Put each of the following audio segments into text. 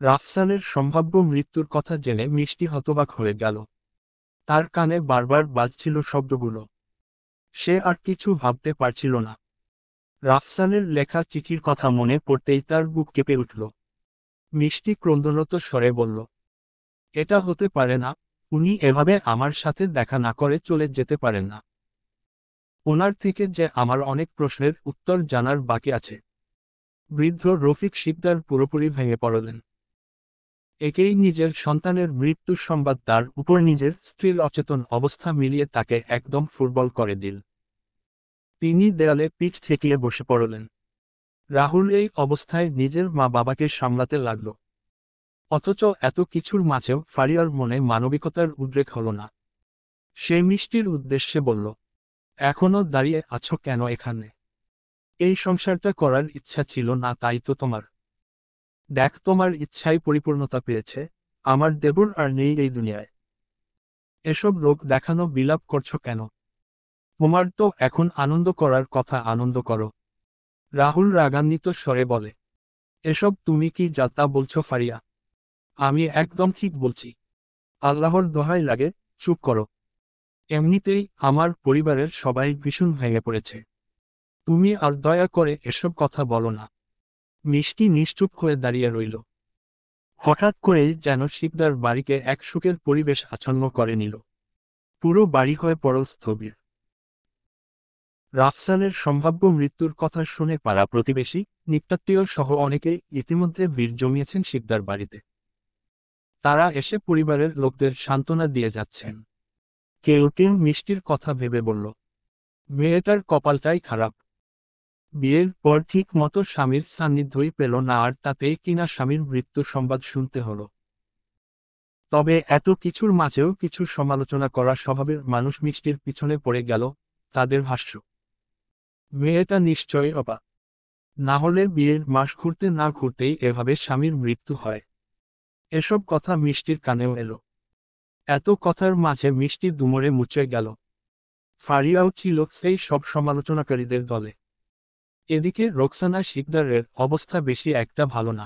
রাফসানের সম্ভাব্য মৃত্যুর কথা জেনে মিষ্টি হতবাক হয়ে গেল। তার কানে বারবার বাজছিল শব্দগুলো। সে আর কিছু ভাবতে পারছিল না। রাফসানের লেখা চিঠির কথা মনে পড়তেই তার বুক কেঁপে উঠল। মিষ্টি ক্রন্দনরত স্বরে বলল, এটা হতে পারে না, উনি এভাবে আমার সাথে দেখা না করে চলে যেতে পারেন না। ওনার থেকে যে আমার অনেক প্রশ্নের উত্তর জানার বাকি আছে। বৃদ্ধ রফিক শিকদার পুরোপুরি ভেঙে পড়লেন। একেই নিজের সন্তানের মৃত্যুর সংবাদ তার উপর নিজের স্ত্রীর অচেতন অবস্থা মিলিয়ে তাকে একদম ফুটবল করে দিল। তিনি দেয়ালে পিঠ ঠেকিয়ে বসে পড়লেন। রাহুল এই অবস্থায় নিজের মা বাবাকে সামলাতে লাগল। অথচ এত কিছুর মাঝেও ফারিয়ার মনে মানবিকতার উদ্রেক হল না। সে মিষ্টির উদ্দেশ্যে বলল, এখনো দাঁড়িয়ে আছো কেন এখানে? এই সংসারটা করার ইচ্ছা ছিল না তাই তো তোমার। দেখ, তোমার ইচ্ছাই পরিপূর্ণতা পেয়েছে, আমার দেবর আর নেই এই দুনিয়ায়। এসব লোক দেখানো বিলাপ করছো কেন? তোমার তো এখন আনন্দ করার কথা, আনন্দ করো। রাহুল রাগান্বিত স্বরে বলে, এসব তুমি কি যাতা বলছো ফারিয়া? আমি একদম ঠিক বলছি। আল্লাহর দোহাই লাগে, চুপ করো। এমনিতেই আমার পরিবারের সবাই ভীষণ ভেঙে পড়েছে। তুমি আর দয়া করে এসব কথা বলো না। মিষ্টি নিশ্চুপ হয়ে দাঁড়িয়ে রইল। হঠাৎ করেই যেন শিকদার বাড়িকে এক সুখের পরিবেশ আচ্ছন্ন করে নিল। পুরো বাড়ি হয়ে পড়ল স্থবির। রাফসানের সম্ভাব্য মৃত্যুর কথা শুনে পাড়া প্রতিবেশী, নিকটাত্মীয় সহ অনেকেই ইতিমধ্যে ভিড় জমিয়েছেন শিকদার বাড়িতে। তারা এসে পরিবারের লোকদের সান্ত্বনা দিয়ে যাচ্ছেন। কেউ কেউ মিষ্টির কথা ভেবে বলল, মেয়েটার কপালটাই খারাপ। বিয়ের পর ঠিক মতো স্বামীর সান্নিধ্যই পেল না, আর তাতেই কিনা স্বামীর মৃত্যুর সংবাদ শুনতে হলো। তবে এত কিছুর মাঝেও কিছু সমালোচনা করা স্বভাবের মানুষ মিষ্টির পিছনে পড়ে গেল। তাদের ভাষ্য, মেয়েটা নিশ্চয়ই অপা, না হলে বিয়ের মাস ঘুরতে না ঘুরতেই এভাবে স্বামীর মৃত্যু হয়। এসব কথা মিষ্টির কানেও এলো। এত কথার মাঝে মিষ্টি দুমড়ে মুচড়ে গেল। ফারিয়াও ছিল সেই সব সমালোচনাকারীদের দলে। এদিকে রোকসানা শিকদারের অবস্থা বেশি একটা ভালো না।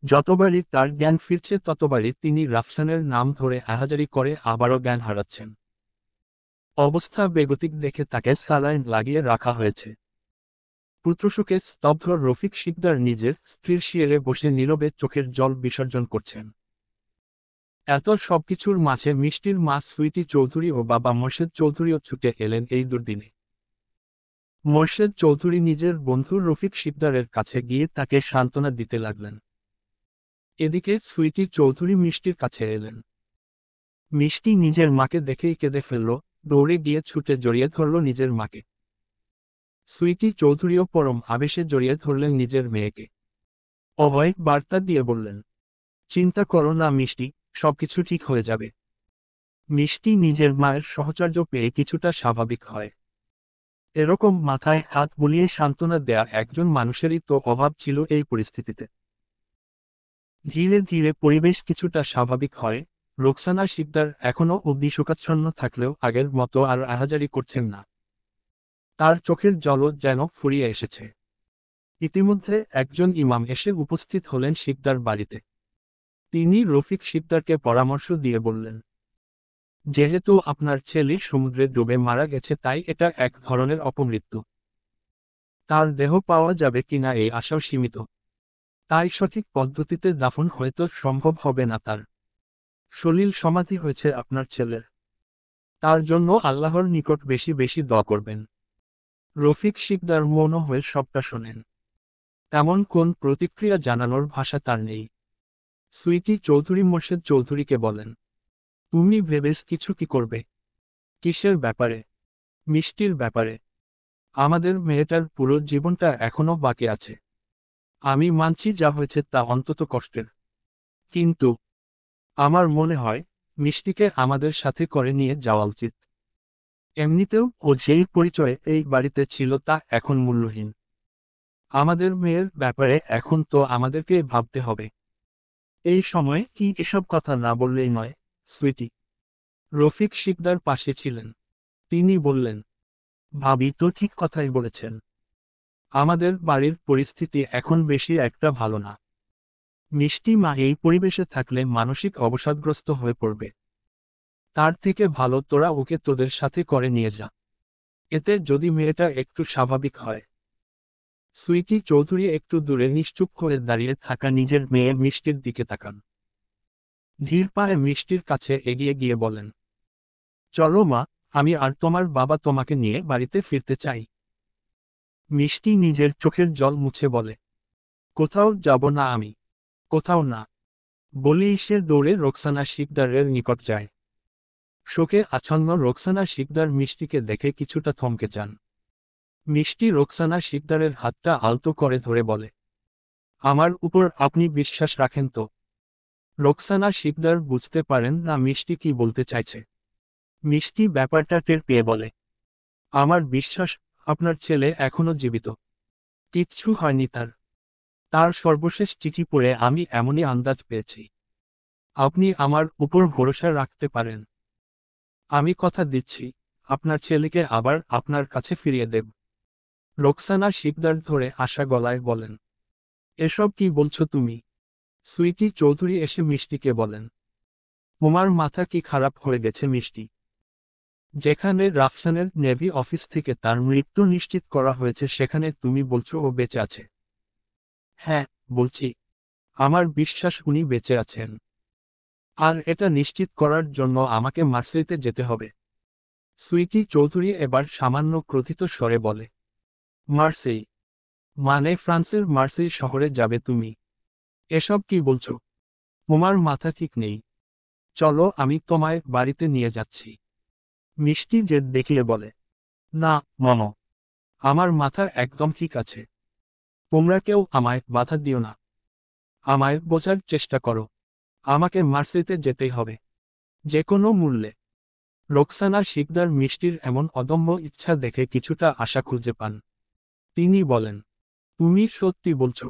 যতবারই তার জ্ঞান ফিরছে ততবারই তিনি রাফসানের নাম ধরে আহাজারি করে আবারও জ্ঞান হারাচ্ছেন। অবস্থা বেগতিক দেখে তাকে স্যালাইন লাগিয়ে রাখা হয়েছে। পুত্রশোকে স্তব্ধ রফিক শিকদার নিজের স্ত্রীর শিয়রে বসে নীরবে চোখের জল বিসর্জন করছেন। এত সবকিছুর মাঝে মিষ্টির মা সুইটি চৌধুরী ও বাবা মোর্শেদ চৌধুরীও ছুটে এলেন এই দুর্দিনে। মোর্শেদ চৌধুরী নিজের বন্ধু রফিক শিকদারের কাছে গিয়ে তাকে সান্ত্বনা দিতে লাগলেন। এদিকে সুইটি চৌধুরী মিষ্টির কাছে এলেন। মিষ্টি নিজের মাকে দেখেই কেঁদে ফেলল, দৌড়ে গিয়ে ছুটে জড়িয়ে ধরল নিজের মাকে। সুইটি চৌধুরীও পরম আবেশে জড়িয়ে ধরলেন নিজের মেয়েকে। অভয় বার্তা দিয়ে বললেন, চিন্তা করো না মিষ্টি, সবকিছু ঠিক হয়ে যাবে। মিষ্টি নিজের মায়ের সহচর্য পেয়ে কিছুটা স্বাভাবিক হয়। এরকম মাথায় হাত বুলিয়ে সান্ত্বনা দেয়া একজন মানুষেরই তো অভাব ছিল এই পরিস্থিতিতে। ধীরে ধীরে পরিবেশ কিছুটা স্বাভাবিক হয়। রোকসানা শিকদার এখনও অবধি শোকাচ্ছন্ন থাকলেও আগের মতো আর আহাজারি করছেন না। তার চোখের জলও যেন ফুরিয়ে এসেছে। ইতিমধ্যে একজন ইমাম এসে উপস্থিত হলেন শিকদার বাড়িতে। তিনি রফিক শিকদারকে পরামর্শ দিয়ে বললেন, যেহেতু আপনার ছেলে সমুদ্রে ডুবে মারা গেছে তাই এটা এক ধরনের অপমৃত্যু। তার দেহ পাওয়া যাবে কিনা এই আশাও সীমিত। তাই সঠিক পদ্ধতিতে দাফন হয়তো সম্ভব হবে না তার। সলিল সমাধি হয়েছে আপনার ছেলের। তার জন্য আল্লাহর নিকট বেশি বেশি দোয়া করবেন। রফিক শিকদার মৌন হয়ে সবটা শোনেন। তেমন কোন প্রতিক্রিয়া জানানোর ভাষা তার নেই। সুইটি চৌধুরী মোর্শেদ চৌধুরীকে বলেন, তুমি ভেবেছ কিছু কি করবে? কিসের ব্যাপারে? মিষ্টির ব্যাপারে। আমাদের মেয়েটার পুরো জীবনটা এখনো বাকি আছে। আমি মানছি যা হয়েছে তা অন্তত কষ্টের। কিন্তু আমার মনে হয় মিষ্টিকে আমাদের সাথে করে নিয়ে যাওয়া উচিত। এমনিতেও ও যেই পরিচয়ে এই বাড়িতে ছিল তা এখন মূল্যহীন। আমাদের মেয়ের ব্যাপারে এখন তো আমাদেরকে ভাবতে হবে। এই সময়ে কি এসব কথা না বললেই নয়, সুইটি। রফিক শিকদার পাশে ছিলেন। তিনি বললেন, ভাবি তো ঠিক কথাই বলেছেন। আমাদের বাড়ির পরিস্থিতি এখন বেশি একটা ভালো না। মিষ্টি মা এই পরিবেশে থাকলে মানসিক অবসাদগ্রস্ত হয়ে পড়বে। তার থেকে ভালো তোরা ওকে তোদের সাথে করে নিয়ে যা। এতে যদি মেয়েটা একটু স্বাভাবিক হয়। সুইটি চৌধুরী একটু দূরে নিশ্চুপ হয়ে দাঁড়িয়ে থাকা নিজের মেয়ে মিষ্টির দিকে তাকান। ধীর পায়ে মিষ্টির কাছে এগিয়ে গিয়ে বলেন, চলো মা, আমি আর তোমার বাবা তোমাকে নিয়ে বাড়িতে ফিরতে চাই। মিষ্টি নিজের চোখের জল মুছে বলে, কোথাও যাব না আমি, কোথাও না। বলেই সে দৌড়ে রোকসানা শিকদারের নিকট যায়। শোকে আচ্ছন্ন রোকসানা শিকদার মিষ্টিকে দেখে কিছুটা থমকে যান। মিষ্টি রোকসানা শিকদারের হাতটা আলতো করে ধরে বলে, আমার উপর আপনি বিশ্বাস রাখেন তো? রোকসানা শিকদার বুঝতে পারেন না মিষ্টি কি বলতে চাইছে। মিষ্টি ব্যাপারটা টের পেয়ে বলে, আমার বিশ্বাস, আপনার ছেলে এখনো জীবিত। কিচ্ছু হয়নি তার। তার সর্বশেষ চিঠি পড়ে আমি এমনই আন্দাজ পেয়েছি। আপনি আমার উপর ভরসা রাখতে পারেন। আমি কথা দিচ্ছি, আপনার ছেলেকে আবার আপনার কাছে ফিরিয়ে দেব। রোকসানা শিকদার ধরে আশা গলায় বলেন, এসব কি বলছো তুমি? সুইটি চৌধুরী এসে মিষ্টিকে বলেন, তোমার মাথা কি খারাপ হয়ে গেছে মিষ্টি? যেখানে রাফসানের নেভি অফিস থেকে তার মৃত্যু নিশ্চিত করা হয়েছে সেখানে তুমি বলছো ও বেঁচে আছে? হ্যাঁ, বলছি। আমার বিশ্বাস উনি বেঁচে আছেন। আর এটা নিশ্চিত করার জন্য আমাকে মার্সেইতে যেতে হবে। সুইটি চৌধুরী এবার সামান্য ক্রোধিত স্বরে বলে, মার্সেই? মানে ফ্রান্সের মার্সেই শহরে যাবে তুমি? এসব কি বলছো? তোমার মাথা ঠিক নেই। চলো আমি তোমায় বাড়িতে নিয়ে যাচ্ছি। মিষ্টি জেদ দেখিয়ে বলে, না মম, আমার মাথা একদম ঠিক আছে। তোমরা কেউ আমায় বাধা দিও না। আমায় বোঝার চেষ্টা করো। আমাকে মার্সেইতে যেতেই হবে, যে কোনো মূল্যে। রোকসানা শিকদার মিষ্টির এমন অদম্য ইচ্ছা দেখে কিছুটা আশা খুঁজে পান। তিনি বলেন, তুমি সত্যি বলছো?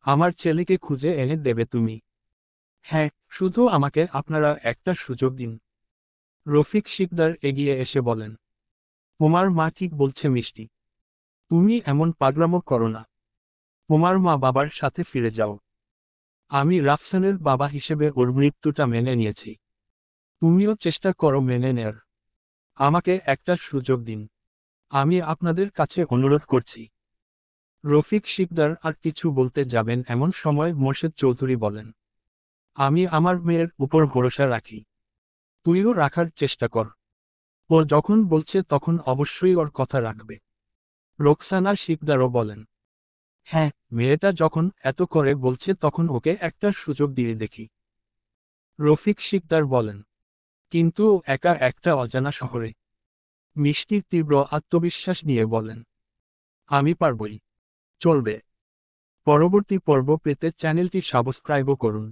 আমার ছেলেকে খুঁজে এনে দেবে তুমি? হ্যাঁ, শুধু আমাকে আপনারা একটা সুযোগ দিন। রফিক শিকদার এগিয়ে এসে বলেন, তোমার মা ঠিক বলছে মিষ্টি। তুমি এমন পাগলামো করো না। তোমার মা বাবার সাথে ফিরে যাও। আমি রাফসানের বাবা হিসেবে ওর মৃত্যুটা মেনে নিয়েছি। তুমিও চেষ্টা করো মেনে নেয়ার। আমাকে একটা সুযোগ দিন। আমি আপনাদের কাছে অনুরোধ করছি। রফিক শিকদার আর কিছু বলতে যাবেন এমন সময় মোর্শেদ চৌধুরী বলেন, আমি আমার মেয়ের উপর ভরসা রাখি। তুইও রাখার চেষ্টা কর। ও যখন বলছে তখন অবশ্যই ওর কথা রাখবে। রোকসানা শিকদারও বলেন, হ্যাঁ, মেয়েটা যখন এত করে বলছে তখন ওকে একটা সুযোগ দিয়ে দেখি। রফিক শিকদার বলেন, কিন্তু একা একটা অজানা শহরে। মিষ্টি তীব্র আত্মবিশ্বাস নিয়ে বলেন, আমি পারবই। চলবে। পরবর্তী পর্ব পেতে চ্যানেলটি সাবস্ক্রাইবও করুন।